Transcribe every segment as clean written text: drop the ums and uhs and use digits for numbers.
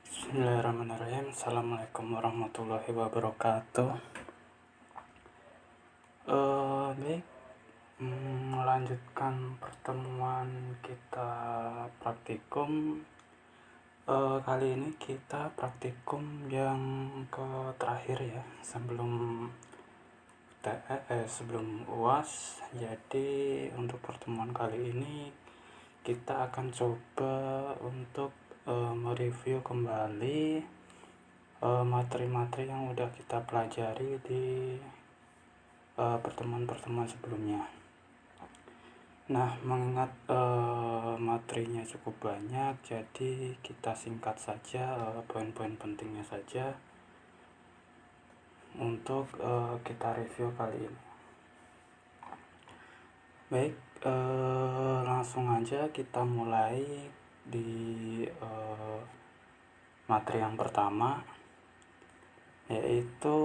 Bismillahirrahmanirrahim. Assalamualaikum warahmatullahi wabarakatuh. Baik, melanjutkan pertemuan kita praktikum. Kali ini kita praktikum yang terakhir ya, sebelum sebelum UAS. Jadi untuk pertemuan kali ini kita akan coba untuk mereview kembali materi-materi yang udah kita pelajari di pertemuan-pertemuan sebelumnya. Nah, mengingat materinya cukup banyak, jadi kita singkat saja poin-poin pentingnya saja untuk kita review kali ini. Baik, langsung aja kita mulai di materi yang pertama, yaitu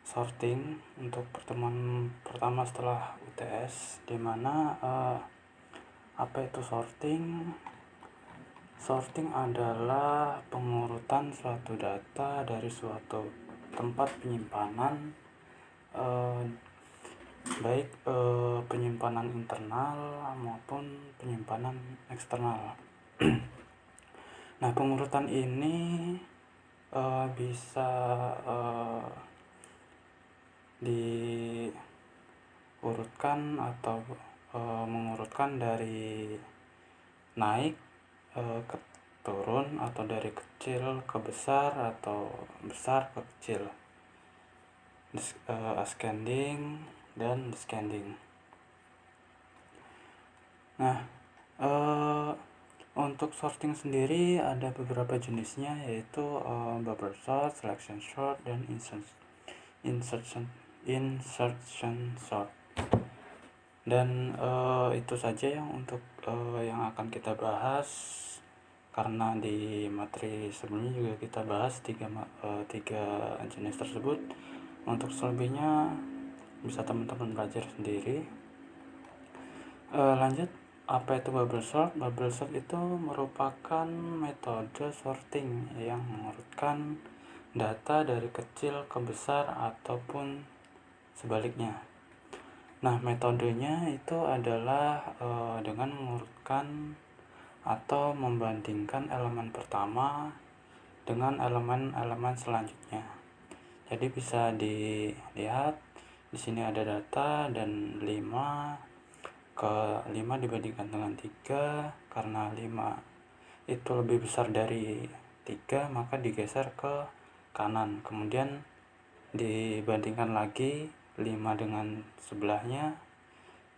sorting untuk pertemuan pertama setelah UTS, dimana apa itu sorting? Sorting adalah pengurutan suatu data dari suatu tempat penyimpanan, baik penyimpanan internal maupun penyimpanan eksternal. Nah, pengurutan ini bisa diurutkan atau mengurutkan dari naik ke turun, atau dari kecil ke besar, atau besar ke kecil, ascending dan descending. Nah, untuk sorting sendiri ada beberapa jenisnya, yaitu bubble sort, selection sort, dan insertion sort. Dan itu saja yang untuk yang akan kita bahas, karena di materi sebelumnya juga kita bahas tiga jenis tersebut. Untuk selebihnya bisa teman-teman belajar sendiri. Lanjut, apa itu bubble sort? Bubble sort itu merupakan metode sorting yang mengurutkan data dari kecil ke besar ataupun sebaliknya. Nah, metodenya itu adalah dengan mengurutkan atau membandingkan elemen pertama dengan elemen-elemen selanjutnya. Jadi bisa dilihat di sini ada data, dan 5 dibandingkan dengan 3, karena 5 itu lebih besar dari 3, maka digeser ke kanan. Kemudian dibandingkan lagi 5 dengan sebelahnya,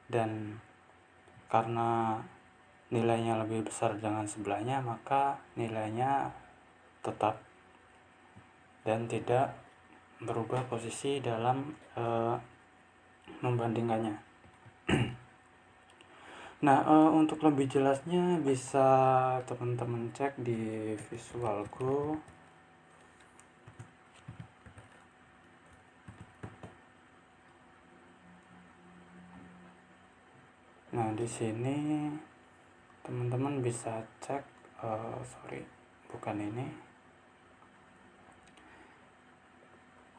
dan karena nilainya lebih besar dengan sebelahnya, maka nilainya tetap dan tidak berubah posisi dalam membandingkannya. Nah, untuk lebih jelasnya bisa teman-teman cek di Visualku. Nah, di sini teman-teman bisa cek, bukan ini.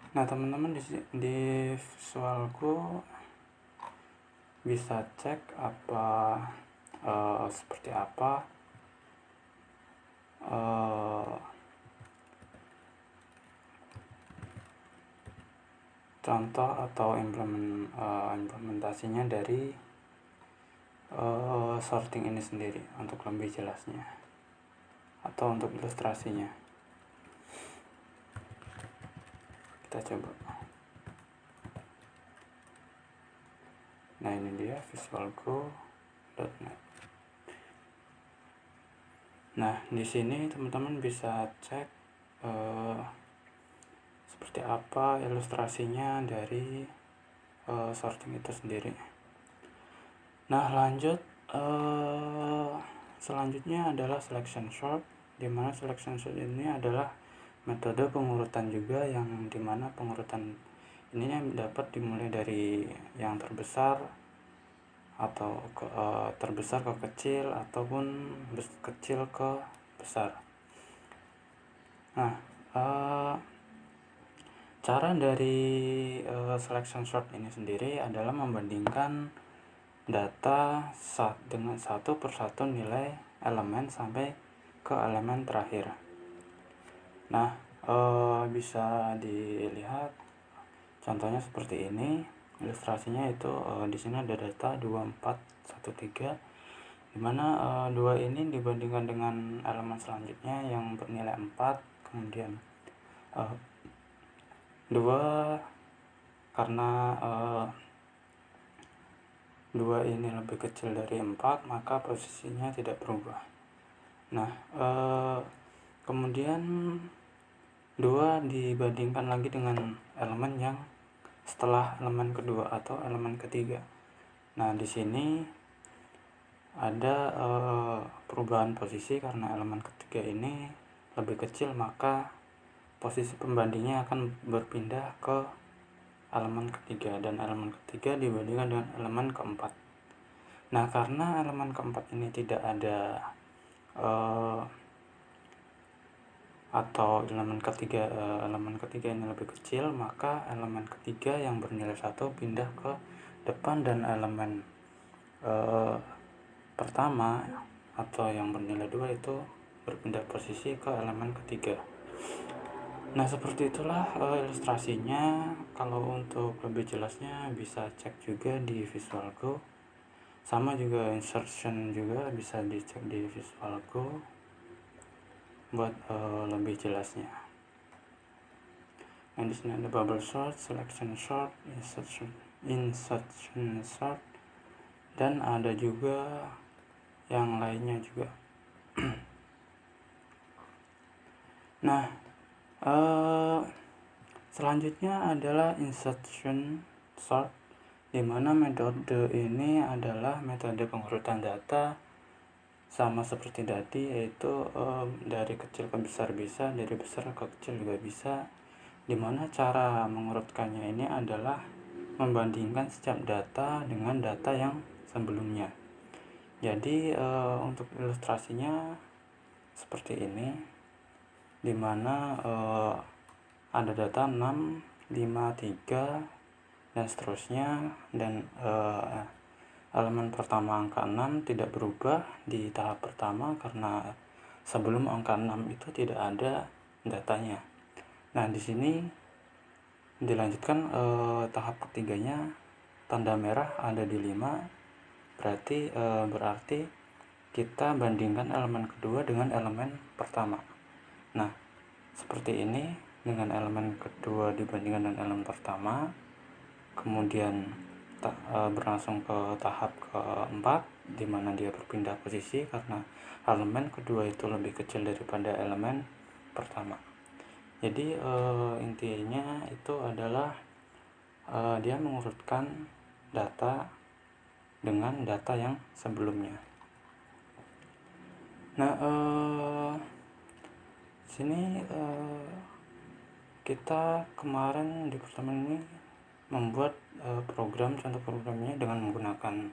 Nah, teman-teman di Visualku bisa cek seperti apa contoh atau implementasinya dari sorting ini sendiri untuk lebih jelasnya, atau untuk ilustrasinya. Kita coba. Nah, ini dia visualgo.net. Nah, di sini teman-teman bisa cek seperti apa ilustrasinya dari sorting itu sendiri. Nah, lanjut, selanjutnya adalah selection sort, dimana selection sort ini adalah metode pengurutan juga, yang dimana pengurutan ini dapat dimulai dari yang terbesar atau terbesar ke kecil ataupun kecil ke besar. Nah, cara dari selection sort ini sendiri adalah membandingkan data dengan satu persatu nilai elemen sampai ke elemen terakhir. Nah, bisa dilihat contohnya seperti ini. Ilustrasinya itu di sini ada data 2413, dimana 2 ini dibandingkan dengan elemen selanjutnya yang bernilai 4, kemudian 2 karena 2 ini lebih kecil dari 4, maka posisinya tidak berubah. Nah, kemudian 2 dibandingkan lagi dengan elemen yang setelah elemen kedua atau elemen ketiga. Nah, di sini ada perubahan posisi karena elemen ketiga ini lebih kecil, maka posisi pembandingnya akan berpindah ke elemen ketiga, dan elemen ketiga dibandingkan dengan elemen keempat. Nah, karena elemen keempat ini tidak ada atau elemen ketiga ini lebih kecil, maka elemen ketiga yang bernilai 1 pindah ke depan, dan elemen pertama atau yang bernilai 2 itu berpindah posisi ke elemen ketiga. Nah, seperti itulah ilustrasinya. Kalau untuk lebih jelasnya bisa cek juga di VisualGo. Sama juga insertion juga bisa dicek di VisualGo buat lebih jelasnya. Nah, di sini ada bubble sort, selection sort, insertion sort, dan ada juga yang lainnya juga. Nah, selanjutnya adalah insertion sort, di mana metode ini adalah metode pengurutan data sama seperti tadi, yaitu dari kecil ke besar bisa, dari besar ke kecil juga bisa, dimana cara mengurutkannya ini adalah membandingkan setiap data dengan data yang sebelumnya. Jadi untuk ilustrasinya seperti ini, dimana ada data 6, 5, 3 dan seterusnya, dan elemen pertama angka 6 tidak berubah di tahap pertama karena sebelum angka 6 itu tidak ada datanya. Nah, di sini dilanjutkan tahap ketiganya, tanda merah ada di 5, berarti kita bandingkan elemen kedua dengan elemen pertama. Nah, seperti ini, dengan elemen kedua dibandingkan dengan elemen pertama, kemudian berlangsung ke tahap keempat, di mana dia berpindah posisi karena elemen kedua itu lebih kecil daripada elemen pertama. Jadi intinya itu adalah dia mengurutkan data dengan data yang sebelumnya. Nah, sini kita kemarin di pertemuan ini membuat contoh programnya dengan menggunakan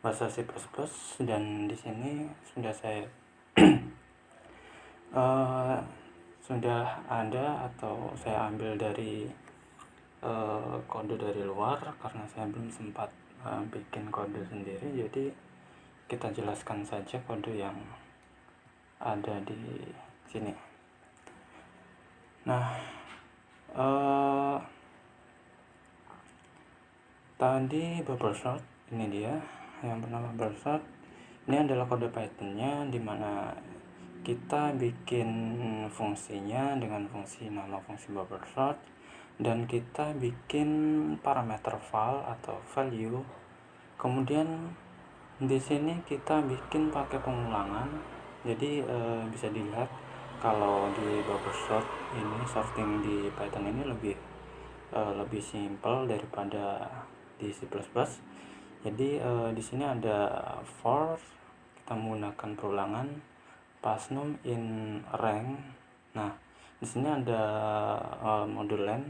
bahasa C++, dan di sini sudah saya sudah ada atau saya ambil dari kode dari luar karena saya belum sempat bikin kode sendiri. Jadi kita jelaskan saja kode yang ada di sini. Nah, tadi bubble sort, ini dia yang bernama bubble sort. Ini adalah kode Python-nya, dimana kita bikin fungsinya dengan nama fungsi bubble sort, dan kita bikin parameter val atau value. Kemudian di sini kita bikin pakai pengulangan. Jadi bisa dilihat kalau di bubble sort ini, sorting di Python ini lebih simpel daripada di C++. Jadi di sini ada for, kita menggunakan perulangan, pass num in rank. Nah, di sini ada modul len.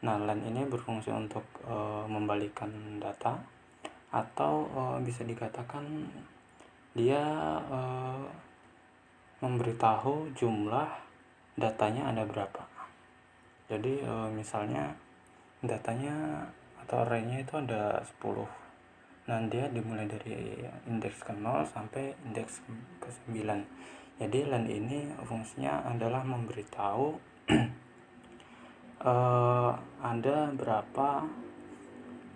Nah, len ini berfungsi untuk membalikan data. atau bisa dikatakan dia memberitahu jumlah datanya ada berapa. Jadi misalnya datanya atau arraynya itu ada 10. Nah, dia dimulai dari indeks ke 0 sampai indeks ke 9. Jadi len ini fungsinya adalah memberitahu ada berapa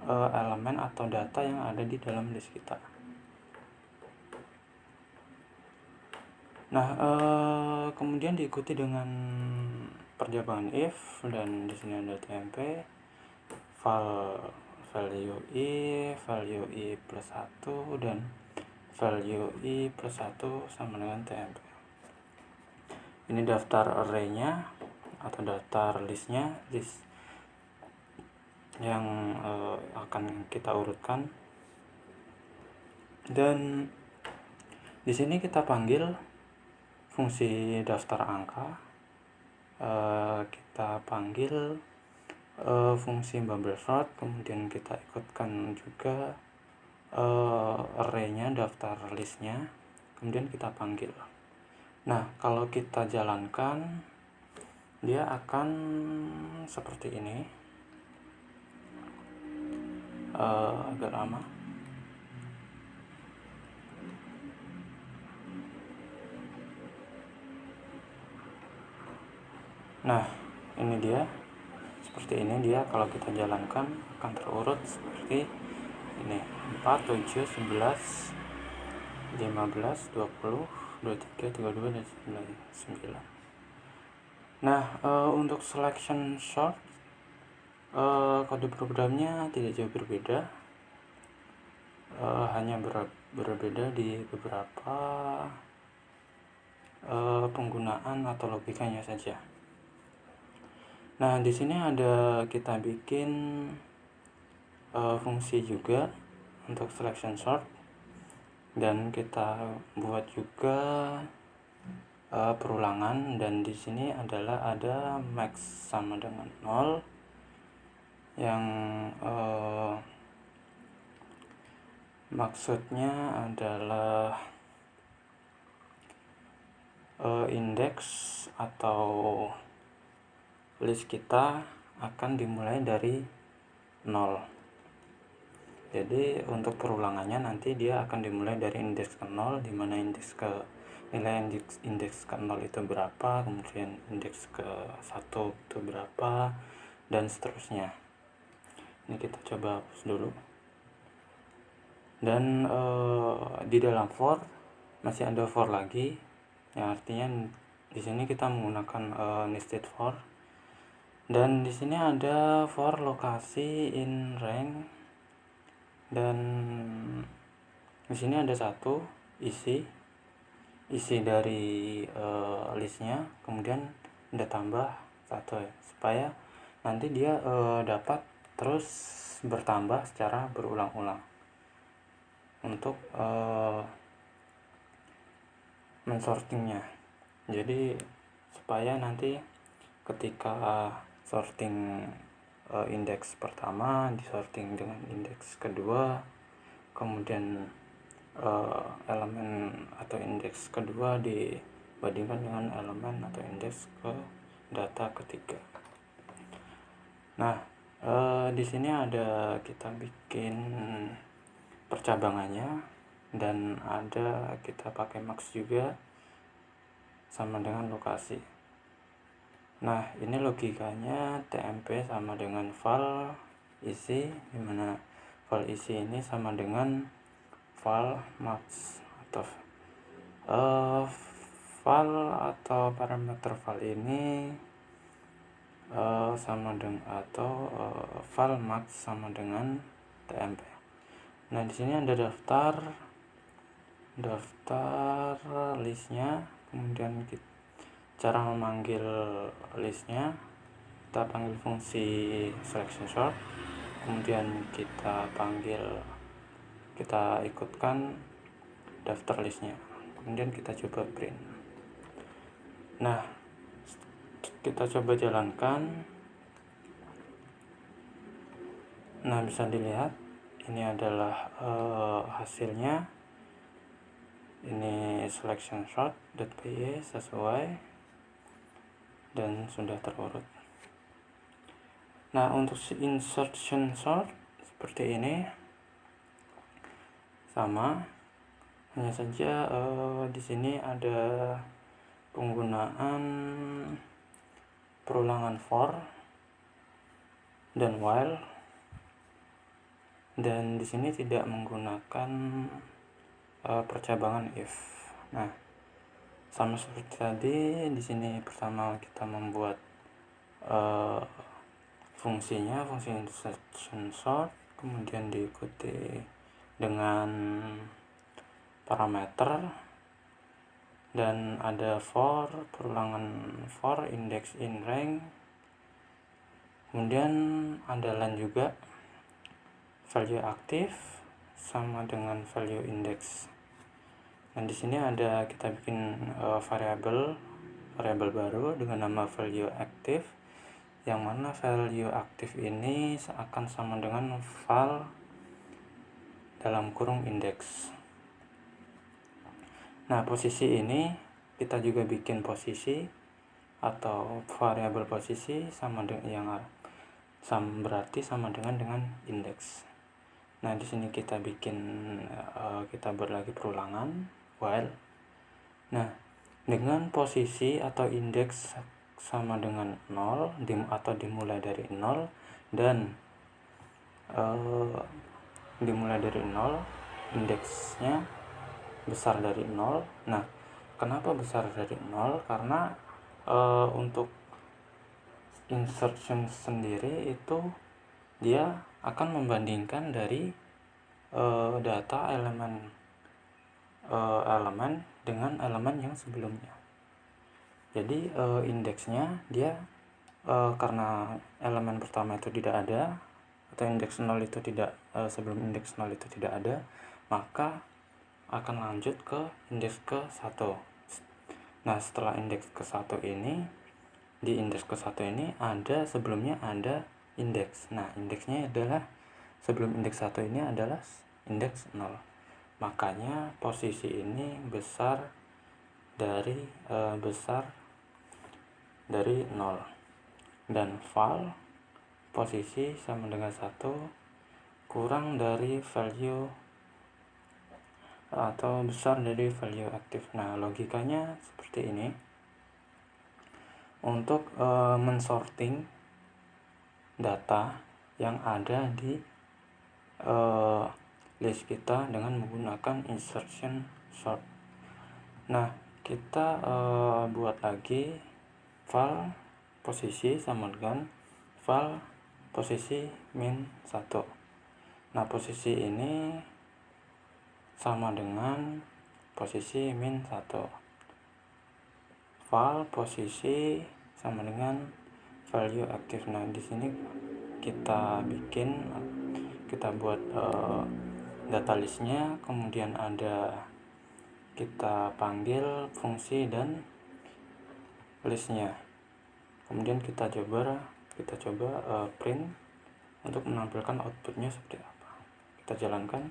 elemen atau data yang ada di dalam list kita. Nah, kemudian diikuti dengan perjabangan if, dan di sini ada tmp value i plus 1 dan value i plus 1 sama dengan tmp. Ini daftar arraynya atau daftar list yang akan kita urutkan, dan di sini kita panggil fungsi daftar angka, kita panggil fungsi bubble sort, kemudian kita ikutkan juga arraynya, daftar listnya, kemudian kita panggil. Nah, kalau kita jalankan dia akan seperti ini, agak lama. Nah, ini dia seperti ini. Dia kalau kita jalankan akan terurut seperti ini: 4, 7, 11, 15, 20, 23, 32, dan 9. Nah, untuk selection sort kode programnya tidak jauh berbeda, hanya berbeda di beberapa penggunaan atau logikanya saja. Nah, di sini ada kita bikin fungsi juga untuk selection sort, dan kita buat juga perulangan, dan di sini adalah ada max sama dengan 0 yang maksudnya adalah indeks atau list kita akan dimulai dari 0. Jadi untuk perulangannya nanti dia akan dimulai dari indeks ke 0, di mana nilai indeks ke 0 itu berapa, kemudian indeks ke 1 itu berapa, dan seterusnya. Ini kita coba hapus dulu. Dan di dalam for masih ada for lagi, yang artinya di sini kita menggunakan nested for. Dan di sini ada for lokasi in rank, dan di sini ada satu isi dari listnya, kemudian ada tambah satu ya, supaya nanti dia dapat terus bertambah secara berulang-ulang untuk mensortingnya. Jadi supaya nanti ketika sorting indeks pertama disorting dengan indeks kedua, kemudian elemen atau indeks kedua dibandingkan dengan elemen atau indeks ke data ketiga. Nah, di sini ada kita bikin percabangannya, dan ada kita pakai max juga sama dengan lokasi. Nah, ini logikanya tmp sama dengan val isi, dimana val isi ini sama dengan val max atau val atau parameter val ini sama dengan atau val max sama dengan tmp. Nah, di sini ada daftar listnya, kemudian cara memanggil listnya, kita panggil fungsi selection sort, kemudian kita ikutkan daftar listnya, kemudian kita coba print. Nah, kita coba jalankan. Nah, bisa dilihat ini adalah hasilnya. Ini selection sort.py sesuai dan sudah terurut. Nah, untuk insertion sort seperti ini sama, hanya saja di sini ada penggunaan perulangan for dan while, dan di sini tidak menggunakan percabangan if. Nah, sama seperti tadi, di sini pertama kita membuat fungsinya, fungsi insertion sort, kemudian diikuti dengan parameter, dan ada for, perulangan for, index in rank, kemudian ada len juga, value aktif sama dengan value index. Dan di sini ada kita bikin variabel baru dengan nama value aktif, yang mana value aktif ini akan sama dengan val dalam kurung index. Nah, posisi ini kita juga bikin posisi atau variabel posisi sama dengan berarti sama dengan indeks. Nah, di sini kita bikin kita buat lagi perulangan while. Nah, dengan posisi atau indeks sama dengan 0 atau dimulai dari 0 dan dimulai dari 0, indeksnya besar dari 0. Nah, kenapa besar dari 0? Karena untuk insertion sendiri itu dia akan membandingkan dari data elemen dengan elemen yang sebelumnya. Jadi indeksnya dia karena elemen pertama itu tidak ada atau indeks 0 itu tidak sebelum indeks 0 itu tidak ada, maka akan lanjut ke indeks ke 1. Nah, setelah indeks ke 1 ini, di indeks ke 1 ini ada sebelumnya ada indeks. Nah, indeksnya adalah sebelum indeks 1 ini adalah indeks 0. Makanya posisi ini besar dari 0. Dan val posisi sama dengan 1 kurang dari value atau besar dari value aktif. Nah, logikanya seperti ini. Untuk mensorting data yang ada di list kita dengan menggunakan insertion sort. Nah, kita buat lagi val posisi sama dengan val posisi min 1. Nah, posisi ini sama dengan posisi min 1. Val posisi sama dengan value aktif. Nah, di sini kita buat data listnya, kemudian kita panggil fungsi dan listnya. Kemudian kita coba print untuk menampilkan outputnya seperti apa. Kita jalankan.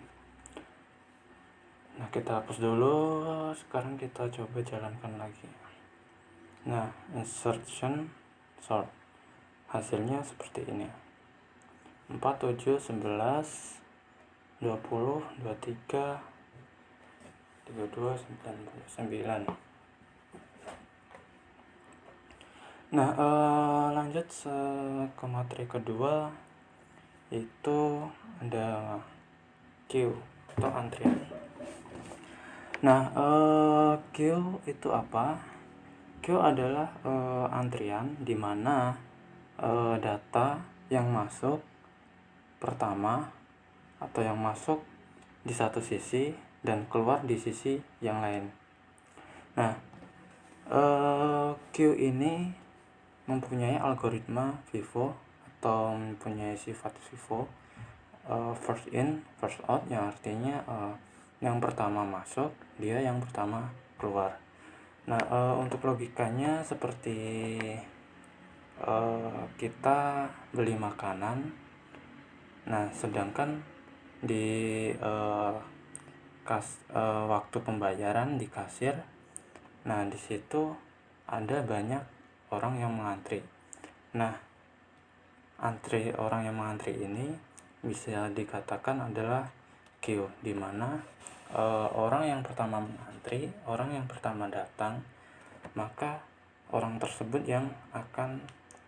Nah, kita hapus dulu. Sekarang kita coba jalankan lagi. Nah, insertion sort hasilnya seperti ini. 4, 7, 11, 20, 23, 32, 99. Nah, lanjut ke materi kedua, itu ada queue atau antrian. Nah, queue itu apa? Queue adalah antrian di mana data yang masuk pertama atau yang masuk di satu sisi dan keluar di sisi yang lain. Nah, queue ini mempunyai algoritma FIFO atau mempunyai sifat FIFO, first in first out, yang artinya yang pertama masuk dia yang pertama keluar. Nah, untuk logikanya seperti kita beli makanan. Nah, sedangkan di waktu pembayaran di kasir. Nah, di situ ada banyak orang yang mengantri. Nah, orang yang mengantri ini bisa dikatakan adalah queue, di mana orang yang pertama mengantri, orang yang pertama datang, maka orang tersebut yang akan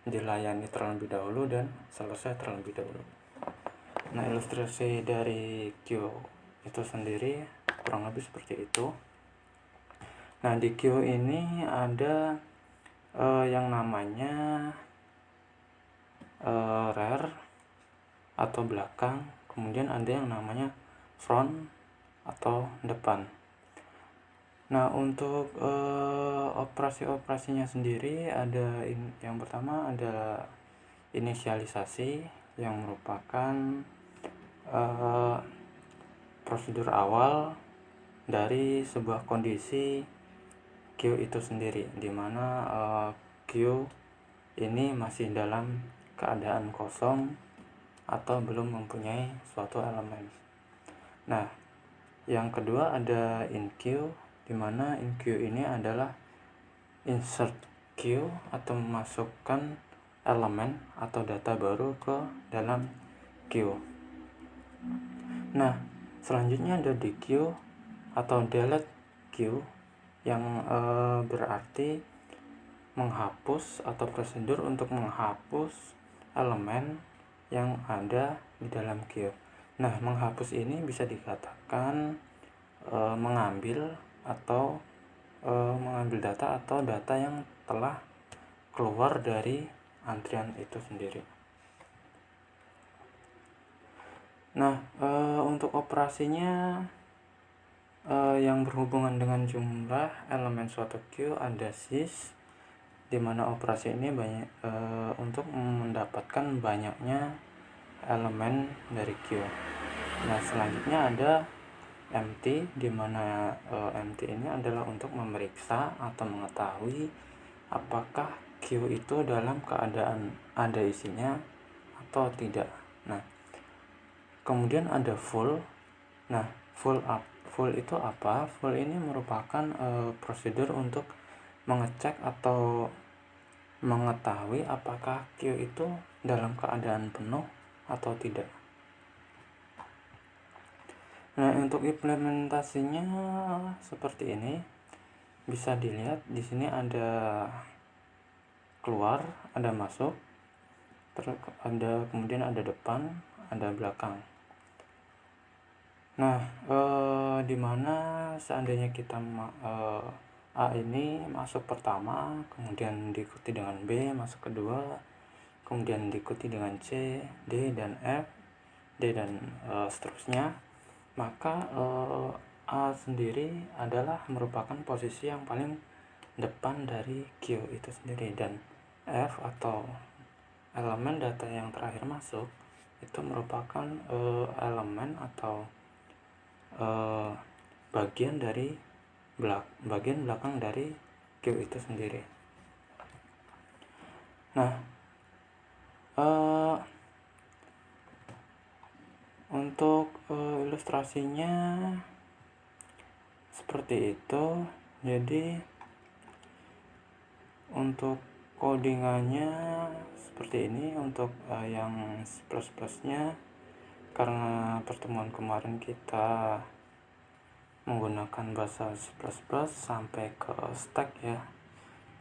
dilayani terlebih dahulu dan selesai terlebih dahulu. Nah, ilustrasi dari queue itu sendiri kurang lebih seperti itu. Nah, di queue ini ada yang namanya rear atau belakang, kemudian ada yang namanya front atau depan. Nah, untuk operasi-operasinya sendiri ada yang pertama ada inisialisasi, yang merupakan prosedur awal dari sebuah kondisi queue itu sendiri, di mana queue ini masih dalam keadaan kosong atau belum mempunyai suatu elemen. Nah, yang kedua ada in queue, di mana in queue ini adalah insert queue atau memasukkan elemen atau data baru ke dalam queue. Nah, selanjutnya ada dequeue atau delete queue, yang berarti menghapus atau prosedur untuk menghapus elemen yang ada di dalam queue. Nah, menghapus ini bisa dikatakan mengambil atau mengambil data atau data yang telah keluar dari antrian itu sendiri. Nah, untuk operasinya yang berhubungan dengan jumlah elemen suatu queue ada sys, di mana operasi ini banyak untuk mendapatkan banyaknya elemen dari queue. Nah, selanjutnya ada empty, di mana empty ini adalah untuk memeriksa atau mengetahui apakah queue itu dalam keadaan ada isinya atau tidak. Nah, kemudian ada full. Nah, full itu apa? Full ini merupakan prosedur untuk mengecek atau mengetahui apakah queue itu dalam keadaan penuh atau tidak. Nah, untuk implementasinya seperti ini. Bisa dilihat di sini ada keluar, ada masuk, kemudian ada depan, ada belakang. Nah, dimana seandainya kita A ini masuk pertama, kemudian diikuti dengan B masuk kedua, kemudian diikuti dengan C, D dan F, D dan seterusnya, maka A sendiri adalah merupakan posisi yang paling depan dari Q itu sendiri, dan F atau elemen data yang terakhir masuk itu merupakan elemen atau bagian belakang dari Q itu sendiri. Nah, untuk ilustrasinya seperti itu. Jadi untuk codingannya seperti ini. Untuk yang plus-plusnya, karena pertemuan kemarin kita menggunakan bahasa C++ sampai ke stack ya.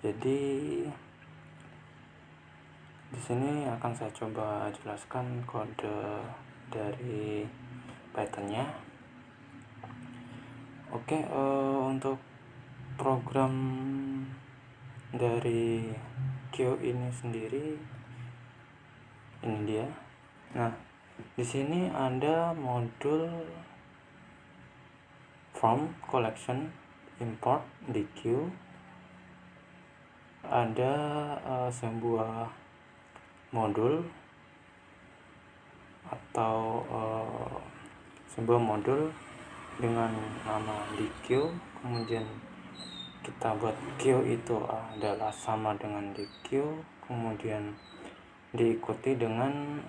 Jadi di sini akan saya coba jelaskan kode dari Python-nya. Oke, untuk program dari Q ini sendiri ini dia. Nah, di sini ada modul from collection import di Q. Ada sebuah modul atau sebuah modul dengan nama DQ, kemudian kita buat Q itu adalah sama dengan DQ, kemudian diikuti dengan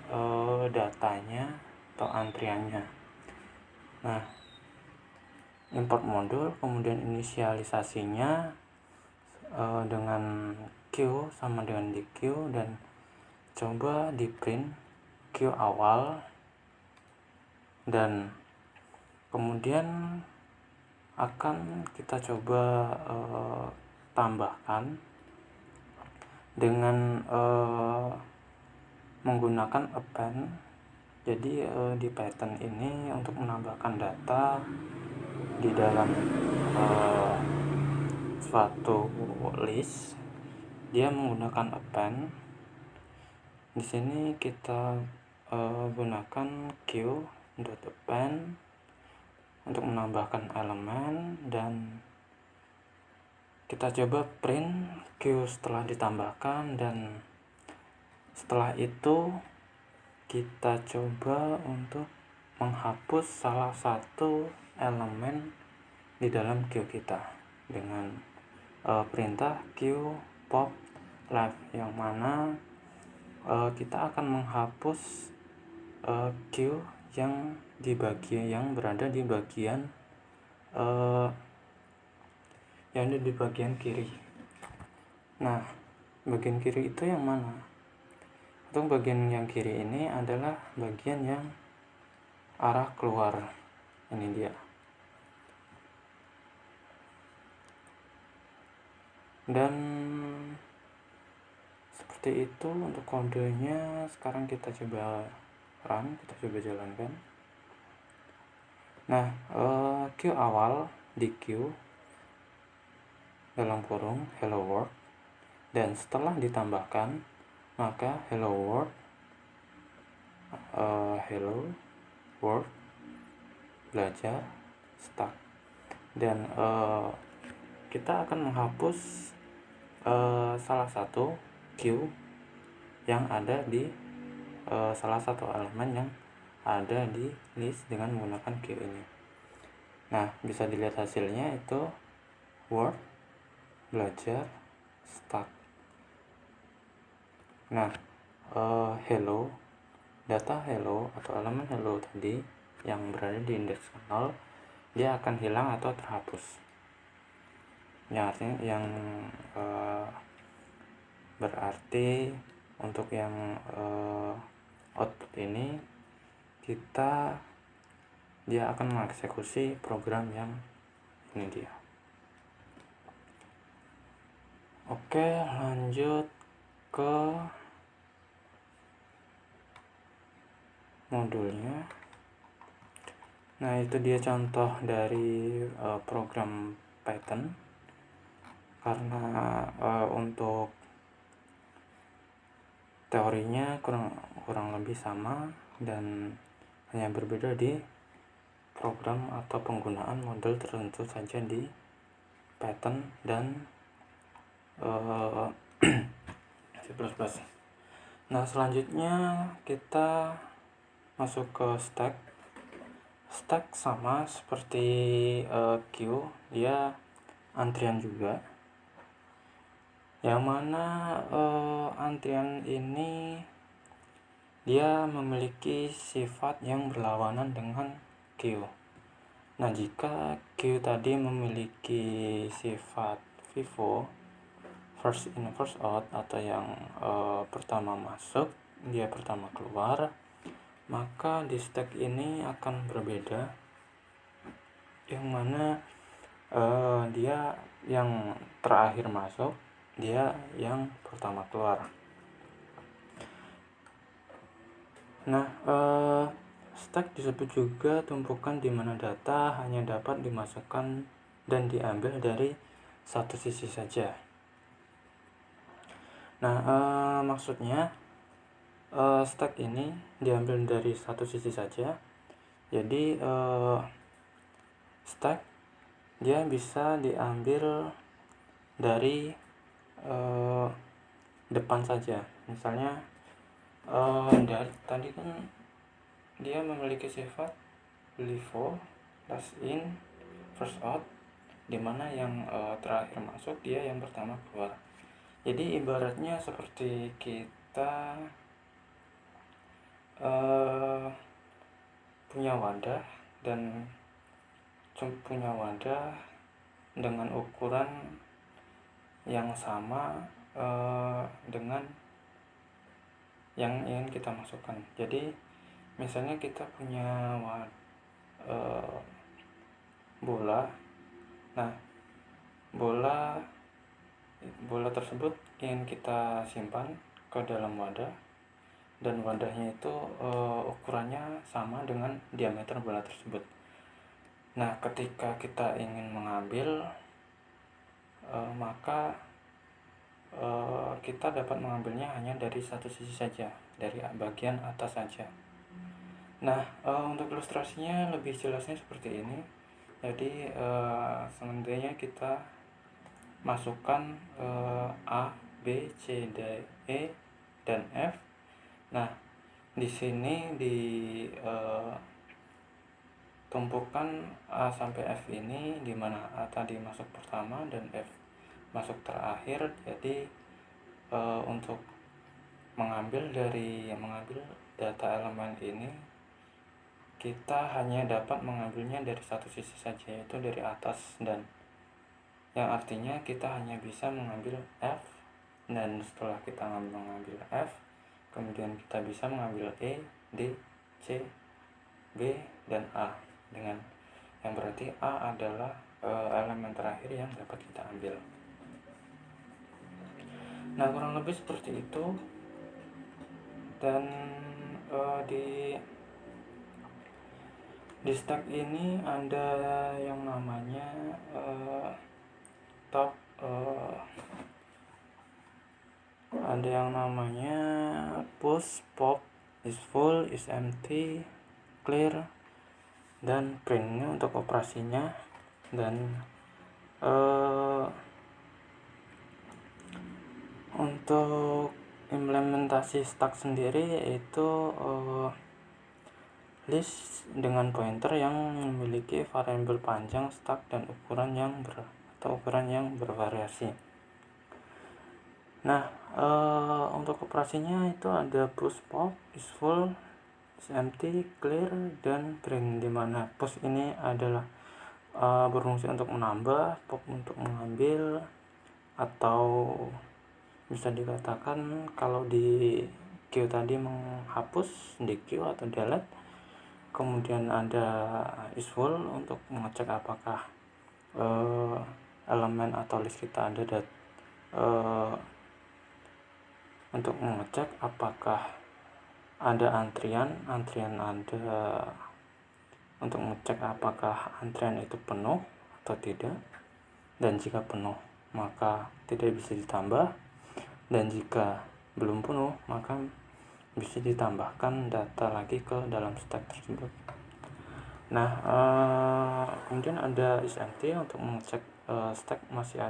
datanya atau antriannya. Nah, import modul, kemudian inisialisasinya dengan Q sama dengan di Q, dan coba di print Q awal, dan kemudian akan kita coba tambahkan dengan menggunakan append. Jadi di Python ini untuk menambahkan data di dalam suatu list, dia menggunakan append. Di sini kita gunakan q.append untuk menambahkan elemen, dan kita coba print q setelah ditambahkan, dan setelah itu kita coba untuk menghapus salah satu elemen di dalam Q kita dengan perintah Q pop left, yang mana kita akan menghapus Q yang berada di bagian kiri. Nah, bagian kiri itu yang mana? Untuk bagian yang kiri ini adalah bagian yang arah keluar. Ini dia. Dan seperti itu untuk kodenya. Sekarang kita coba run, kita coba jalankan. Nah, Q awal di Q dalam kurung hello world, dan setelah ditambahkan maka hello world belajar start, dan kita akan menghapus salah satu Q yang ada di salah satu elemen yang ada di list dengan menggunakan Q ini. Nah, bisa dilihat hasilnya itu word belajar start. Nah, data hello atau elemen hello tadi yang berada di indeks 0, dia akan hilang atau terhapus. Yang berarti untuk yang output ini dia akan mengeksekusi program yang ini dia. Oke, lanjut ke modulnya. Nah, itu dia contoh dari program Python. Karena untuk teorinya kurang lebih sama, dan hanya berbeda di program atau penggunaan model tertentu saja di Python dan C++. Nah, selanjutnya kita masuk ke stack. Stack sama seperti Q, dia antrian juga, yang mana antrian ini dia memiliki sifat yang berlawanan dengan Q. Nah, jika Q tadi memiliki sifat FIFO, first in first out, atau yang pertama masuk dia pertama keluar, maka di stack ini akan berbeda, yang mana dia yang terakhir masuk, dia yang pertama keluar. Nah, stack disebut juga tumpukan di mana data hanya dapat dimasukkan dan diambil dari satu sisi saja. Nah, maksudnya stack ini diambil dari satu sisi saja. Jadi stack dia bisa diambil dari depan saja. Misalnya dari tadi kan dia memiliki sifat LIFO, last in first out, dimana yang terakhir masuk dia yang pertama keluar. Jadi ibaratnya seperti kita punya wadah, dan punya wadah dengan ukuran yang sama dengan yang ingin kita masukkan. Jadi misalnya kita punya bola. Nah, bola tersebut ingin kita simpan ke dalam wadah, dan wadahnya itu ukurannya sama dengan diameter bola tersebut. Nah, ketika kita ingin mengambil, maka kita dapat mengambilnya hanya dari satu sisi saja, dari bagian atas saja. Nah, untuk ilustrasinya lebih jelasnya seperti ini. Jadi seandainya kita masukkan A, B, C, D, E, dan F. Nah, di sini tumpukan A sampai F ini, di mana A tadi masuk pertama dan F masuk terakhir. Jadi untuk mengambil data elemen ini, kita hanya dapat mengambilnya dari satu sisi saja, yaitu dari atas, dan yang artinya kita hanya bisa mengambil F, dan setelah kita mengambil F, kemudian kita bisa mengambil E, D, C, B, dan A, dengan yang berarti A adalah elemen terakhir yang dapat kita ambil. Nah, kurang lebih seperti itu. Dan di stack ini ada yang namanya top, ada yang namanya push, pop, is full, is empty, clear, dan print. Ini untuk operasinya. Dan untuk implementasi stack sendiri yaitu list dengan pointer yang memiliki variabel panjang stack dan ukuran yang bervariasi. Nah, untuk operasinya itu ada push, pop, is full, is empty, clear, dan print, dimana push ini adalah berfungsi untuk menambah, pop untuk mengambil, atau bisa dikatakan kalau di Q tadi menghapus, di Q atau delete. Kemudian ada is full untuk mengecek apakah elemen atau list kita ada, untuk mengecek apakah ada antrian ada, untuk mengecek apakah antrian itu penuh atau tidak, dan jika penuh maka tidak bisa ditambah, dan jika belum penuh maka bisa ditambahkan data lagi ke dalam stack tersebut. Nah, kemudian ada is empty untuk mengecek stack masih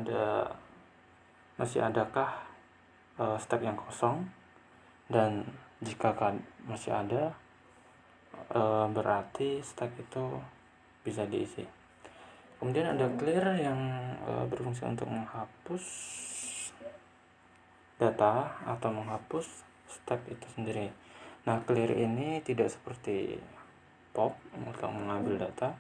adakah stack yang kosong, dan jika masih ada, berarti stack itu bisa diisi. Kemudian ada clear yang berfungsi untuk menghapus data atau menghapus stack itu sendiri. Nah, clear ini tidak seperti pop untuk mengambil data.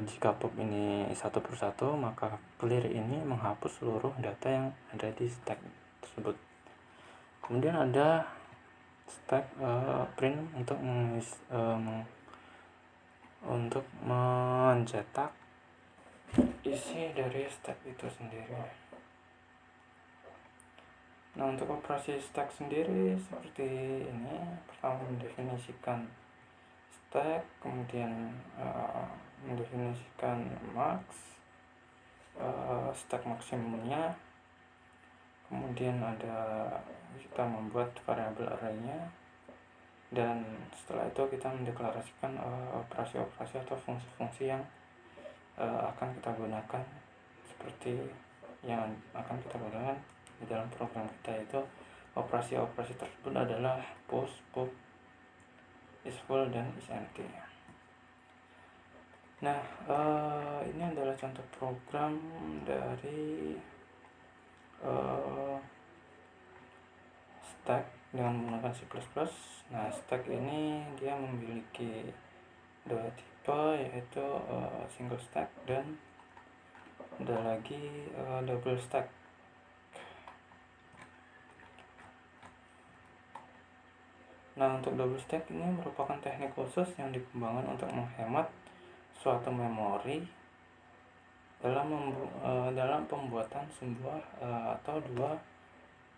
Jika pop ini satu persatu, maka clear ini menghapus seluruh data yang ada di stack tersebut. Kemudian ada stack print untuk mencetak isi dari stack itu sendiri. Nah, untuk operasi stack sendiri seperti ini. Pertama, mendefinisikan stack, kemudian mendefinisikan max, stack maksimumnya, kemudian ada kita membuat variabel array-nya, dan setelah itu kita mendeklarasikan operasi-operasi atau fungsi-fungsi yang akan kita gunakan, seperti yang akan kita gunakan di dalam program kita, yaitu operasi-operasi tersebut adalah push, pop, is full, dan is empty. Nah, ini adalah contoh program dari stack dengan menggunakan C++. Nah, stack ini dia memiliki dua tipe, yaitu single stack dan ada lagi double stack. Nah, untuk double stack ini merupakan teknik khusus yang dikembangkan untuk menghemat suatu memori dalam pembuatan sebuah atau dua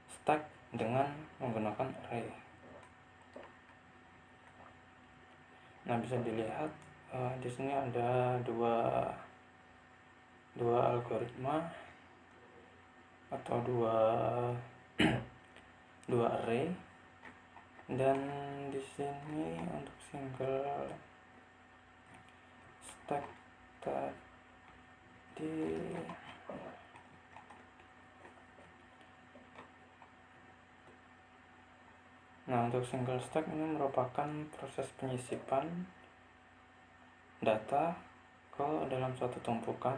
stack dengan menggunakan array. Nah, bisa dilihat di sini ada dua algoritma atau dua array, dan di sini untuk single stack tadi untuk single stack ini merupakan proses penyisipan data ke dalam suatu tumpukan,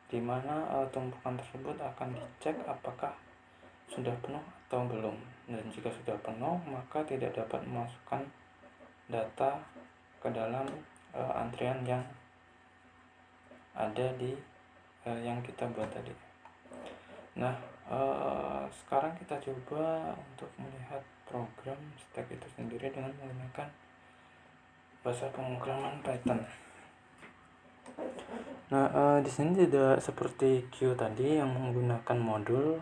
di mana tumpukan tersebut akan dicek apakah sudah penuh atau belum, dan jika sudah penuh maka tidak dapat memasukkan data ke dalam antrian yang ada di yang kita buat tadi. Nah, sekarang kita coba untuk melihat program stack itu sendiri dengan menggunakan bahasa pemrograman Python. Nah, di sini tidak seperti Q tadi yang menggunakan modul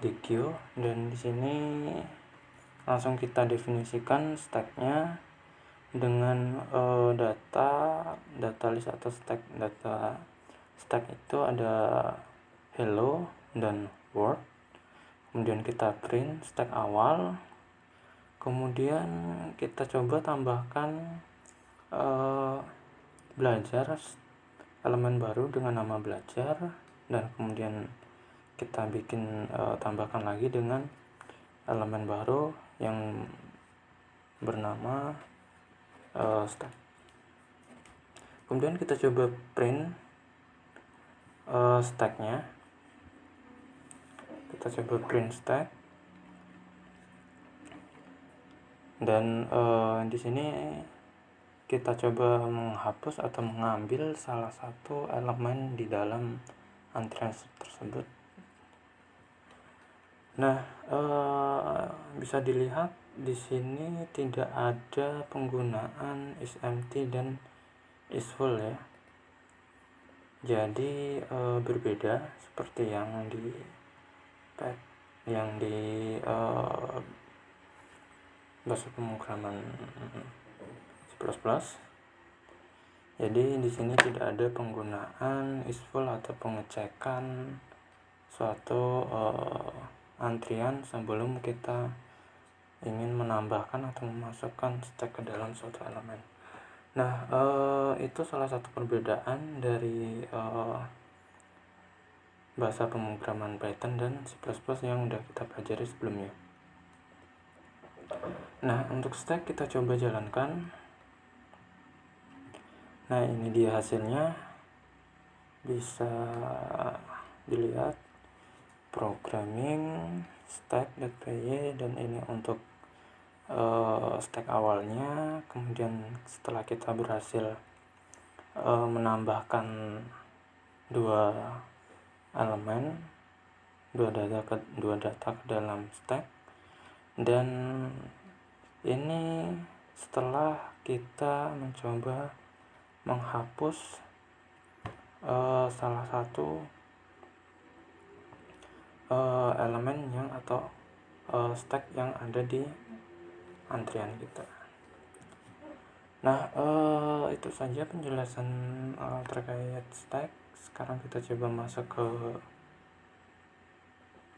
di Q, dan di sini langsung kita definisikan stacknya dengan data list atau data stack itu ada hello dan word. Kemudian kita print stack awal, kemudian kita coba tambahkan belajar, elemen baru dengan nama belajar, dan kemudian kita bikin tambahkan lagi dengan elemen baru yang bernama stack. Kemudian kita coba print stacknya. Kita coba print stack, dan di sini kita coba menghapus atau mengambil salah satu elemen di dalam antrian tersebut. Nah, bisa dilihat di sini tidak ada penggunaan isEmpty dan isFull ya. Jadi berbeda seperti yang di bahasa pemrograman C++. Jadi di sini tidak ada penggunaan isFull atau pengecekan suatu antrian sebelum kita ingin menambahkan atau memasukkan stack ke dalam suatu elemen. Nah, itu salah satu perbedaan dari bahasa pemrograman Python dan C++ yang udah kita pelajari sebelumnya. Nah, untuk stack kita coba jalankan. Nah, ini dia hasilnya, bisa dilihat programming stack.py, dan ini untuk stack awalnya. Kemudian setelah kita berhasil menambahkan dua elemen, dua data ke dalam stack, dan ini setelah kita mencoba menghapus salah satu elemen yang atau stack yang ada di antrian kita. Nah, itu saja penjelasan terkait stack. Sekarang kita coba masuk ke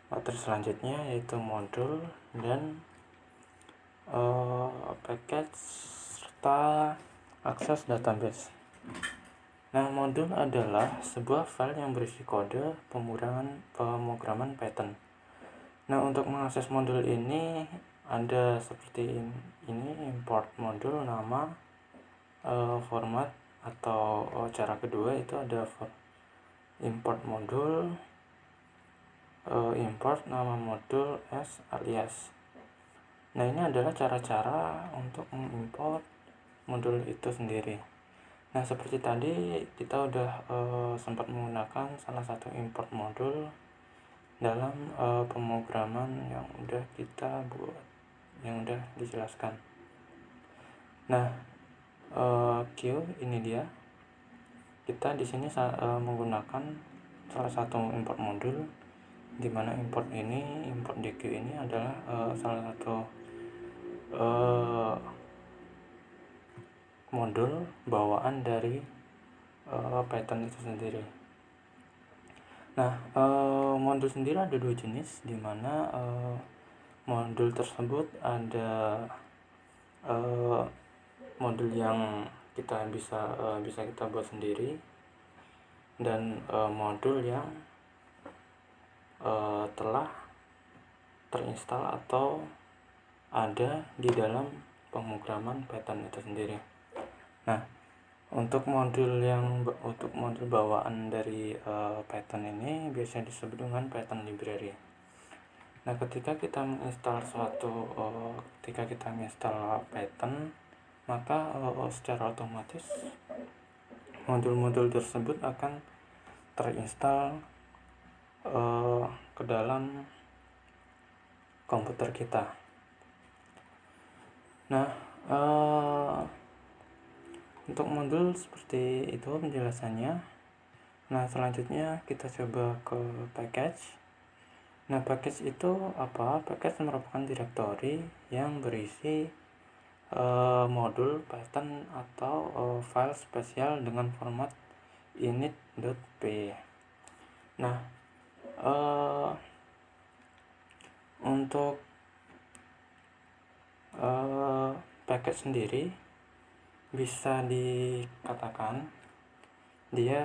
materi selanjutnya, yaitu modul dan package serta akses database. Nah, modul adalah sebuah file yang berisi kode pemrograman Python. Nah, untuk mengakses modul ini ada seperti ini: import modul, nama, format, atau cara kedua itu ada import modul, import nama modul as alias. Nah, ini adalah cara-cara untuk mengimport modul itu sendiri. Nah, seperti tadi kita udah sempat menggunakan salah satu import modul dalam pemrograman yang udah kita buat, yang udah dijelaskan. Nah, Q ini dia. Kita di sini menggunakan salah satu import modul, di mana import DQ ini adalah salah satu modul bawaan dari Python itu sendiri. Nah, modul sendiri ada dua jenis, di mana modul tersebut ada modul yang kita bisa kita buat sendiri, dan modul yang telah terinstall atau ada di dalam pemrograman Python itu sendiri. Nah, untuk modul bawaan dari Python ini biasanya disebut dengan Python library. Nah, ketika kita menginstal Python, maka secara otomatis modul-modul tersebut akan terinstall ke dalam komputer kita. Nah, untuk modul seperti itu penjelasannya. Nah, selanjutnya kita coba ke package. Nah, package itu apa? Package merupakan direktori yang berisi modul Python atau file spesial dengan format init.py. Nah, untuk package sendiri bisa dikatakan dia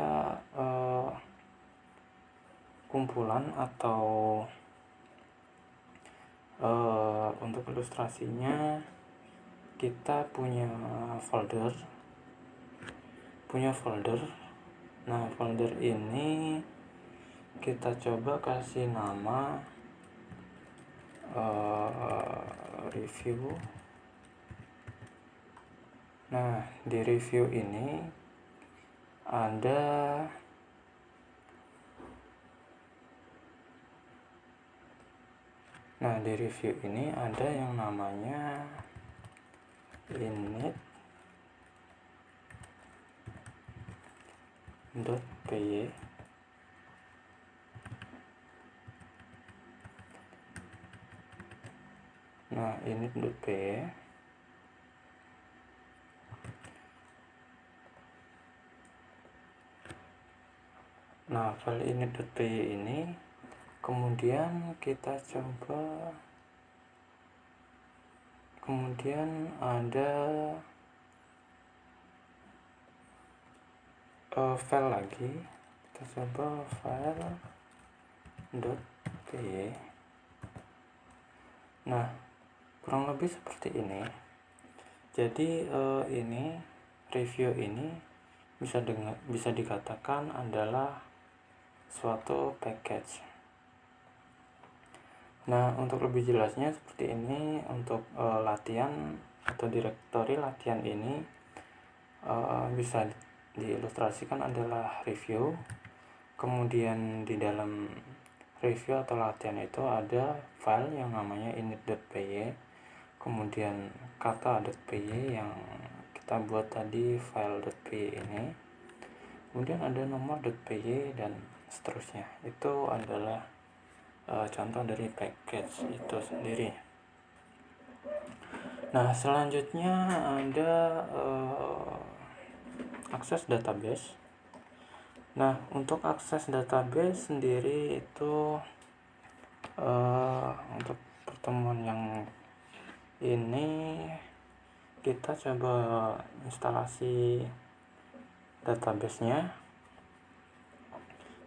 kumpulan atau untuk ilustrasinya kita punya folder. Nah, folder ini kita coba kasih nama review. Nah, di review ini ada yang namanya init.py. Nah, init.py. Nah, file init.py ini kemudian kita coba, kemudian ada file lagi, kita coba file.py. Nah, kurang lebih seperti ini. Jadi ini review ini bisa dikatakan adalah suatu package. Nah, untuk lebih jelasnya seperti ini. Untuk latihan atau direktori latihan ini bisa diilustrasikan adalah review. Kemudian di dalam review atau latihan itu ada file yang namanya init.py, kemudian kata.py yang kita buat tadi file.py ini, kemudian ada nomor.py dan seterusnya. Itu adalah contoh dari package itu sendiri. Nah, selanjutnya ada akses database. Nah, untuk akses database sendiri itu untuk pertemuan yang ini kita coba instalasi database-nya,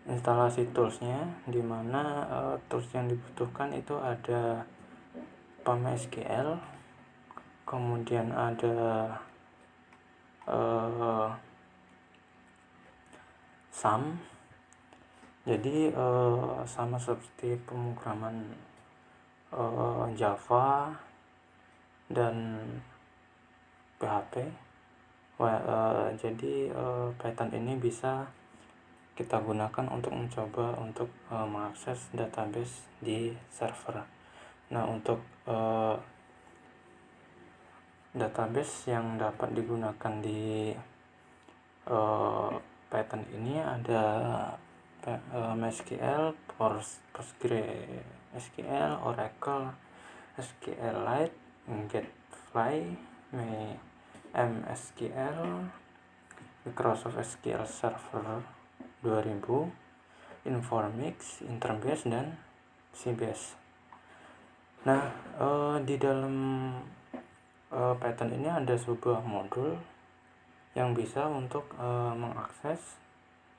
instalasi toolsnya, dimana tools yang dibutuhkan itu ada PySQL, kemudian ada SAM. Jadi sama seperti pemrograman Java dan PHP. Jadi Python ini bisa kita gunakan untuk mencoba untuk mengakses database di server. Nah, untuk database yang dapat digunakan di Python ini ada MySQL, PostgreSQL, Oracle, SQLite, Getfly, MySQL, Microsoft SQL Server 2000, Informix, Interbase, dan Sybase. Nah, di dalam Python ini ada sebuah modul yang bisa untuk mengakses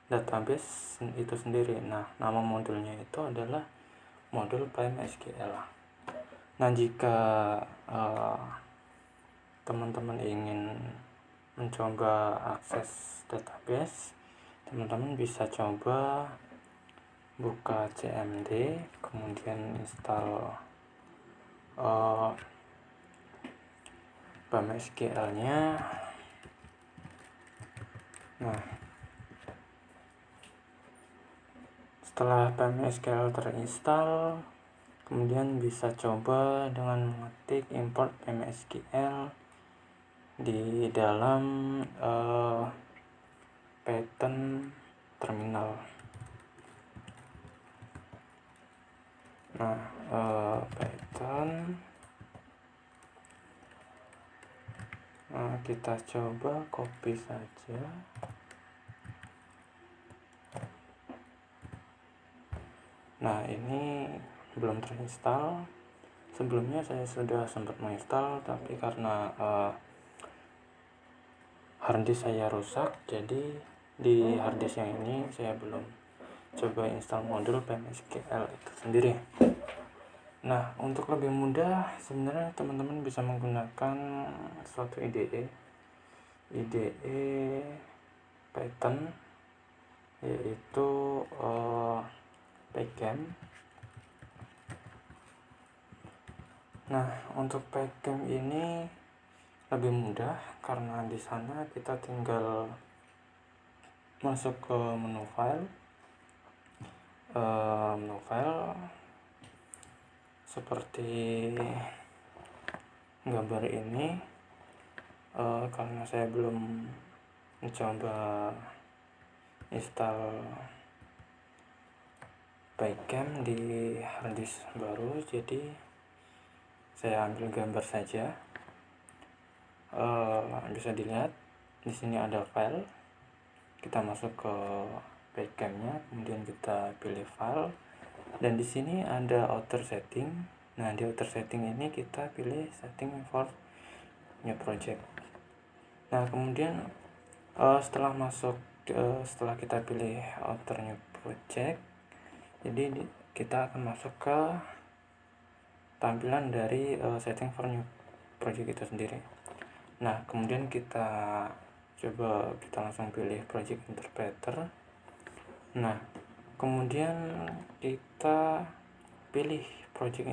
database itu sendiri. Nah, nama modulnya itu adalah modul PyMySQL. Nah, jika teman-teman ingin mencoba akses database, teman-teman bisa coba buka cmd, kemudian install PyMySQL-nya. Nah, setelah PyMySQL terinstall, kemudian bisa coba dengan mengetik import PyMySQL di dalam Python terminal. Nah, Python, kita coba copy saja. Nah, ini belum terinstall. Sebelumnya saya sudah sempat menginstal, tapi karena harddisk saya rusak, jadi di harddisk yang ini saya belum coba install modul PyMySQL itu sendiri. Nah, untuk lebih mudah, sebenarnya teman-teman bisa menggunakan suatu IDE Python, yaitu Pygame. Nah, untuk Pygame ini lebih mudah karena di sana kita tinggal masuk ke menu file seperti gambar ini. Karena saya belum mencoba install Pygame di harddisk baru, jadi saya ambil gambar saja. Bisa dilihat di sini ada file, kita masuk ke Pygame-nya, kemudian kita pilih file, dan di sini ada outer setting. Nah, di outer setting ini kita pilih setting for new project. Nah, kemudian setelah kita pilih outer new project, jadi kita akan masuk ke tampilan dari setting for new project itu sendiri. Nah, kemudian kita langsung pilih project interpreter. Nah, kemudian kita pilih project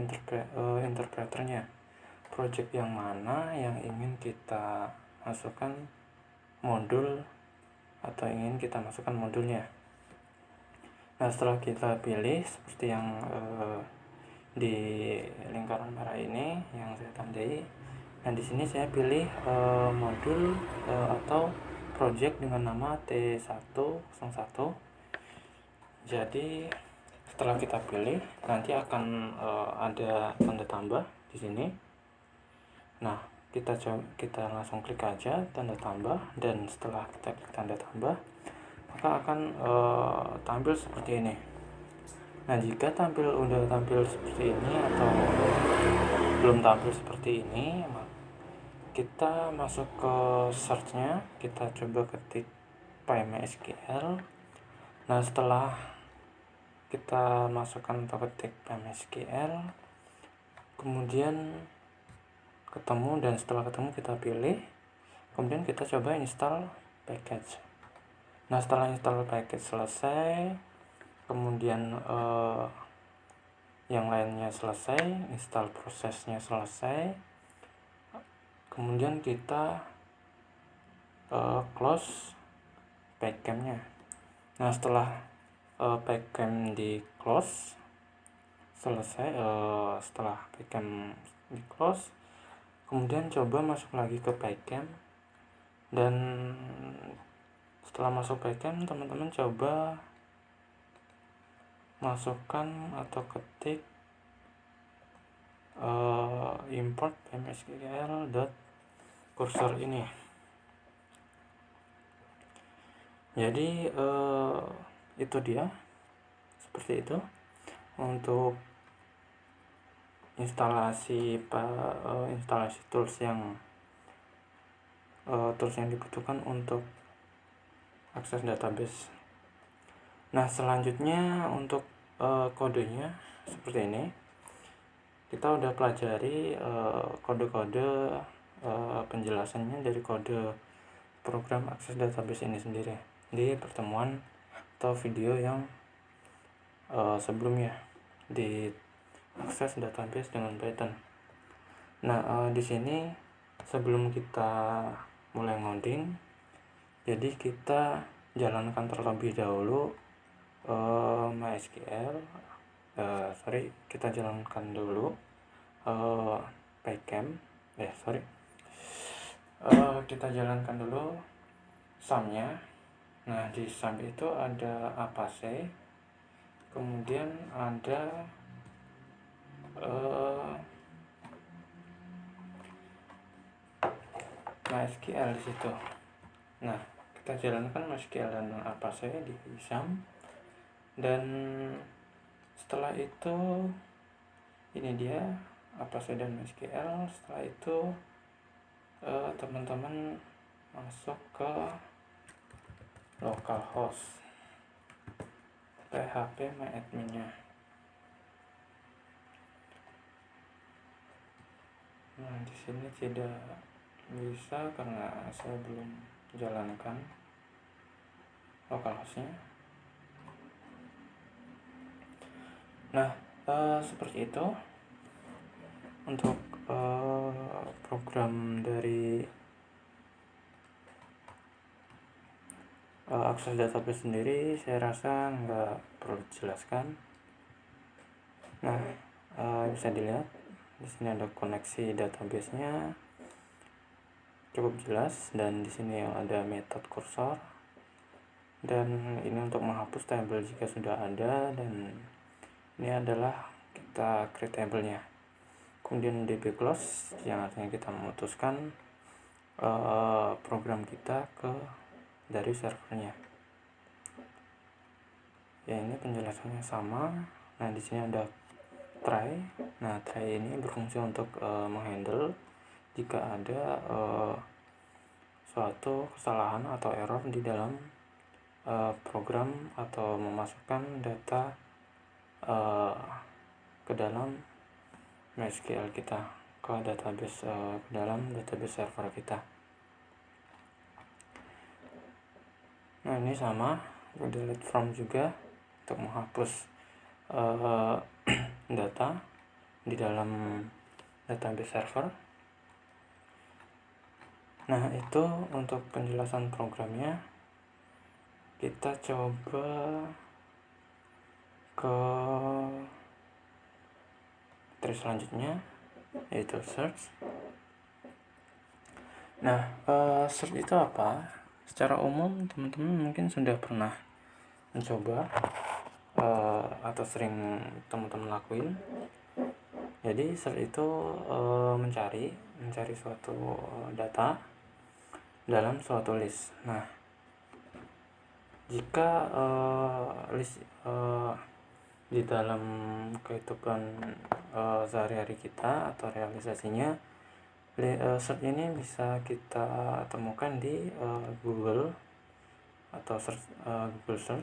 interpreternya, project yang mana yang ingin kita masukkan modul atau ingin kita masukkan modulnya. Nah, setelah kita pilih seperti yang di lingkaran merah ini yang saya tandai, nah di sini saya pilih modul atau project dengan nama T101. Jadi setelah kita pilih, nanti akan ada tanda tambah di sini. Nah, kita langsung klik aja tanda tambah, dan setelah kita klik tanda tambah, maka akan tampil seperti ini. Nah, jika udah tampil seperti ini atau belum tampil seperti ini, kita masuk ke search-nya, kita coba ketik PyMySQL. Nah, setelah kita masukkan atau ketik PyMySQL, kemudian ketemu, dan setelah ketemu kita pilih, kemudian kita coba install package. Nah, setelah install package selesai, kemudian yang lainnya selesai, install prosesnya selesai, kemudian kita close packamnya. Nah, setelah packkam di close selesai, setelah packkam di close, kemudian coba masuk lagi ke packkam, dan setelah masuk packkam teman-teman coba masukkan atau ketik import msql.cursor ini. Jadi itu dia, seperti itu untuk instalasi tools yang dibutuhkan untuk akses database. Nah, selanjutnya untuk kodenya seperti ini. Kita udah pelajari kode-kode penjelasannya dari kode program akses database ini sendiri di pertemuan atau video yang sebelumnya di akses database dengan Python. Nah, di sini sebelum kita mulai ngoding, jadi kita jalankan terlebih dahulu kita jalankan dulu packkam. Kita jalankan dulu sum-nya. Nah, di sum itu ada Apache, kemudian ada MySQL di situ. Nah, kita jalankan MySQL dan Apache di sum, dan setelah itu ini dia Apache dan MySQL. Setelah itu teman-teman masuk ke localhost php myadmin-nya. Nah, di sini tidak bisa karena saya belum jalankan localhost-nya. Nah, seperti itu untuk program dari akses database sendiri. Saya rasa nggak perlu dijelaskan. Nah, bisa dilihat di sini ada koneksi database-nya cukup jelas, dan di sini ada metode cursor, dan ini untuk menghapus tabel jika sudah ada, dan ini adalah kita create tabelnya. Kemudian db close yang artinya kita memutuskan program kita dari servernya. Ya, ini penjelasannya sama. Nah, di sini ada try. Nah, try ini berfungsi untuk menghandle jika ada suatu kesalahan atau error di dalam program atau memasukkan data ke dalam MySQL kita, ke database ke dalam database server kita. Nah, ini sama, delete from juga untuk menghapus data di dalam database server. Nah, itu untuk penjelasan programnya. Kita coba ke materi selanjutnya, yaitu search. Nah, search itu apa? Secara umum teman-teman mungkin sudah pernah mencoba atau sering teman-teman lakuin. Jadi search itu mencari suatu data dalam suatu list. Nah, jika list di dalam kehidupan sehari-hari kita atau realisasinya, search ini bisa kita temukan di Google atau Google Search.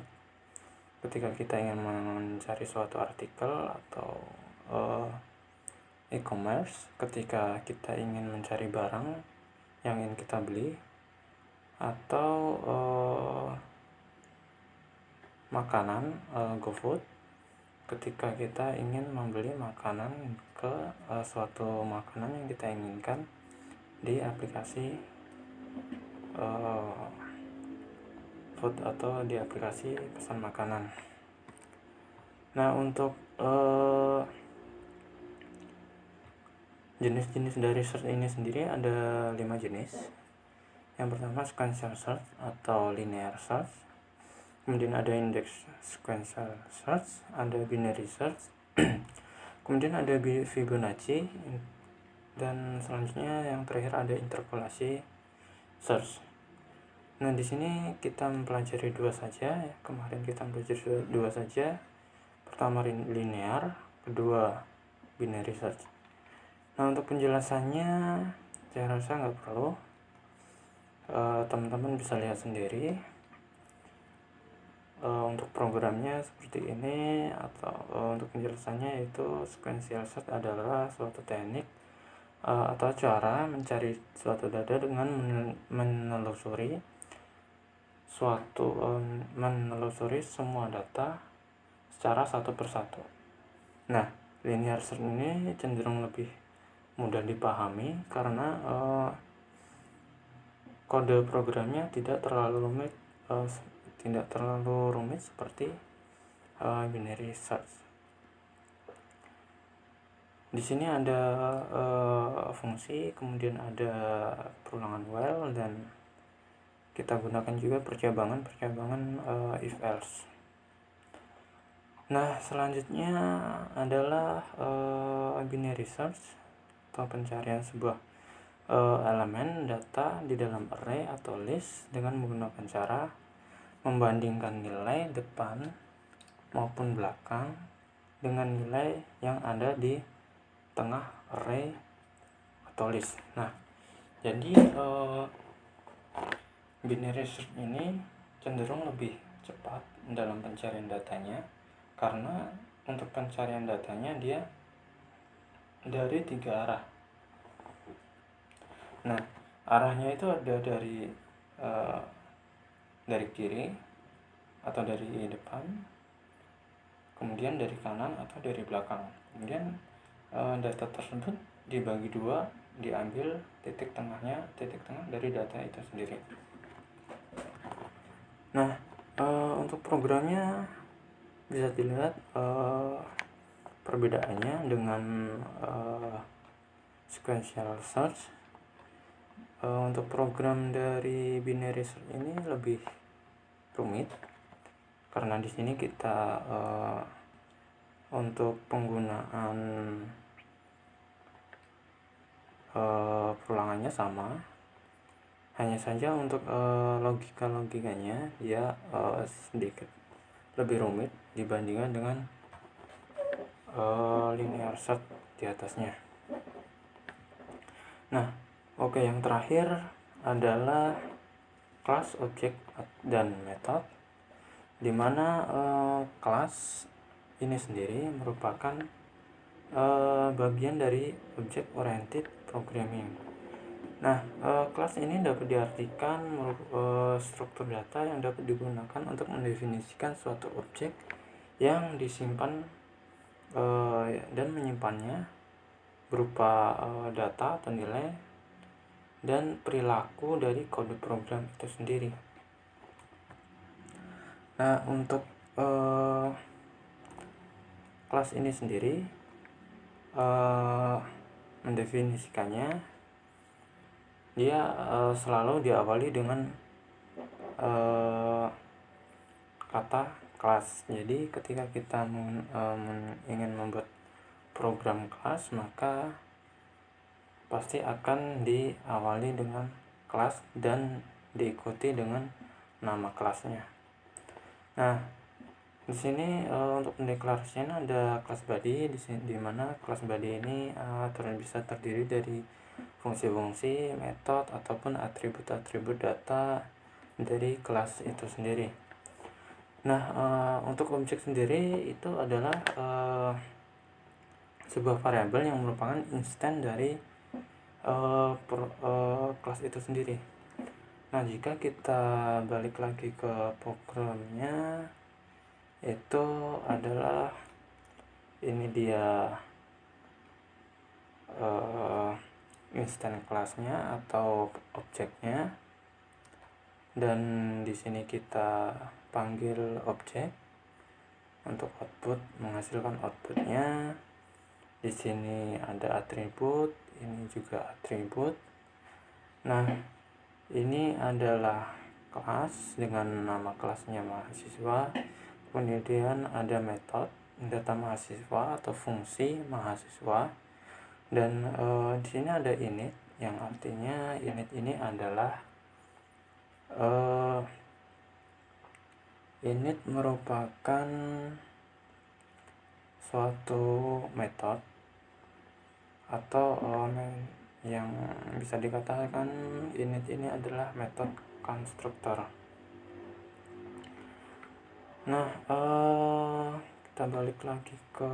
Ketika kita ingin mencari suatu artikel atau e-commerce, ketika kita ingin mencari barang yang ingin kita beli, atau makanan, GoFood, ketika kita ingin membeli makanan ke suatu makanan yang kita inginkan di aplikasi food atau di aplikasi pesan makanan. Nah, untuk jenis-jenis dari search ini sendiri ada 5 jenis. Yang pertama sequential search atau linear search, kemudian ada index sequential search, ada binary search, kemudian ada Fibonacci, dan selanjutnya yang terakhir ada interpolasi search. Nah, di sini kita mempelajari dua saja ya. Kemarin kita mempelajari dua saja. Pertama linear, kedua binary search. Nah, untuk penjelasannya saya rasa nggak perlu, teman-teman bisa lihat sendiri. Untuk programnya seperti ini, atau untuk penjelasannya yaitu sequential search adalah suatu teknik atau cara mencari suatu data dengan menelusuri semua data secara satu persatu. Nah, linear search ini cenderung lebih mudah dipahami karena kode programnya tidak terlalu rumit seperti binary search. Di sini ada fungsi, kemudian ada perulangan while, dan kita gunakan juga percabangan if else. Nah, selanjutnya adalah binary search atau pencarian sebuah elemen data di dalam array atau list dengan menggunakan cara membandingkan nilai depan maupun belakang dengan nilai yang ada di tengah array atau list. Nah, jadi binary search ini cenderung lebih cepat dalam pencarian datanya, karena untuk pencarian datanya dia dari 3 arah. Nah, arahnya itu ada dari kiri atau dari depan, kemudian dari kanan atau dari belakang. Kemudian data tersebut dibagi 2, diambil titik tengah dari data itu sendiri. Nah, untuk programnya bisa dilihat perbedaannya dengan sequential search. Untuk program dari binary search ini lebih rumit karena di sini kita untuk penggunaan perulangannya sama, hanya saja untuk logikanya dia sedikit lebih rumit dibandingkan dengan linear search di atasnya. Nah, yang terakhir adalah kelas, objek, dan metode, di mana kelas ini sendiri merupakan bagian dari object oriented programming. Nah, kelas ini dapat diartikan struktur data yang dapat digunakan untuk mendefinisikan suatu objek yang disimpan dan menyimpannya berupa data atau nilai dan perilaku dari kode program itu sendiri. Nah, untuk kelas ini sendiri mendefinisikannya, dia selalu diawali dengan kata kelas. Jadi ketika kita ingin membuat program kelas, maka pasti akan diawali dengan kelas dan diikuti dengan nama kelasnya. Nah, di sini untuk pendeklarasian ada kelas body, di mana kelas body ini bisa terdiri dari fungsi-fungsi, metode, ataupun atribut-atribut data dari kelas itu sendiri. Nah, untuk objek sendiri itu adalah sebuah variabel yang merupakan instan dari kelas itu sendiri. Nah, jika kita balik lagi ke programnya, itu adalah ini dia instan kelasnya atau objeknya. dan di sini kita panggil objek untuk output, menghasilkan outputnya. Di sini ada atribut, ini juga atribut. Nah, ini adalah kelas dengan nama kelasnya mahasiswa. Kemudian ada metode data mahasiswa atau fungsi mahasiswa. Dan di sini ada init, yang artinya init ini adalah init merupakan suatu metode atau yang bisa dikatakan init ini adalah metode konstruktor. Nah, kita balik lagi ke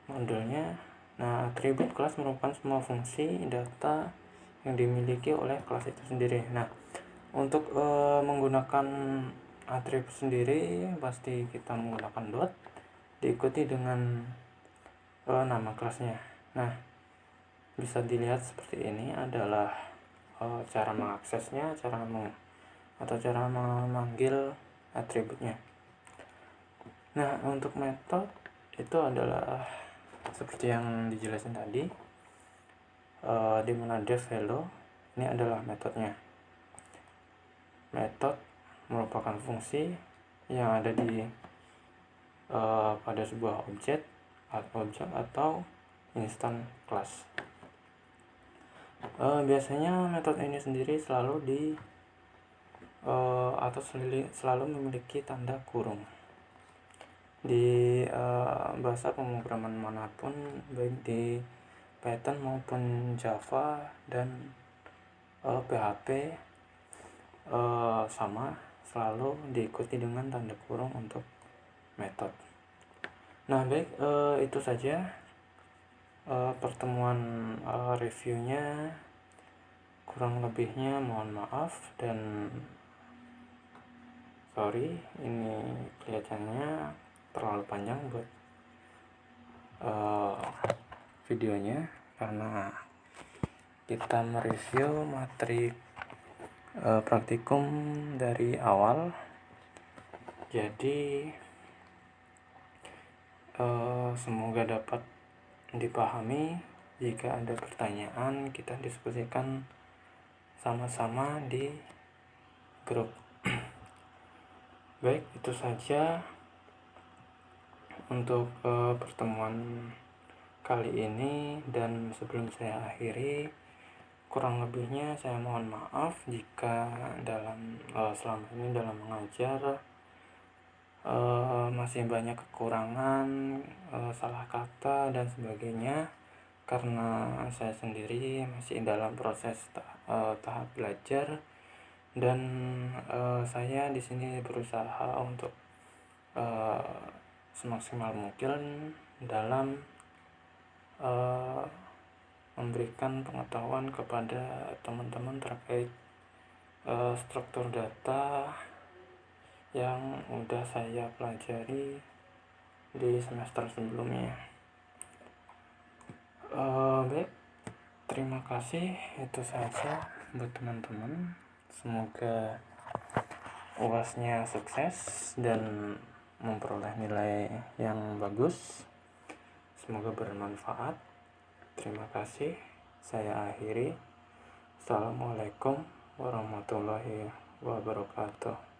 modelnya. Nah, atribut kelas merupakan semua fungsi data yang dimiliki oleh kelas itu sendiri. Nah, untuk menggunakan atribut sendiri pasti kita menggunakan dot diikuti dengan nama kelasnya. Nah, bisa dilihat seperti ini adalah cara mengaksesnya, cara memanggil atributnya. Nah, untuk metode itu adalah seperti yang dijelasin tadi, di mana def hello ini adalah metodenya. Metode merupakan fungsi yang ada di pada sebuah objek atau instan class. Biasanya metode ini sendiri selalu selalu memiliki tanda kurung. Di bahasa pemrograman manapun, baik di Python maupun Java dan PHP, sama, selalu diikuti dengan tanda kurung untuk metode. Nah, baik, itu saja pertemuan reviewnya. Kurang lebihnya mohon maaf, dan sorry ini kelihatannya terlalu panjang buat videonya, karena kita mereview materi praktikum dari awal. Jadi semoga dapat dipahami. Jika ada pertanyaan, kita diskusikan sama-sama di grup. Baik, itu saja untuk pertemuan kali ini, dan sebelum saya akhiri, kurang lebihnya saya mohon maaf jika selama ini dalam mengajar masih banyak kekurangan, salah kata dan sebagainya, karena saya sendiri masih dalam proses tahap belajar, dan saya di sini berusaha untuk semaksimal mungkin dalam memberikan pengetahuan kepada teman-teman terkait struktur data yang udah saya pelajari di semester sebelumnya. Baik, terima kasih, itu saja buat teman-teman. Semoga UASnya sukses dan memperoleh nilai yang bagus. Semoga bermanfaat. Terima kasih. Saya akhiri. Assalamualaikum warahmatullahi wabarakatuh.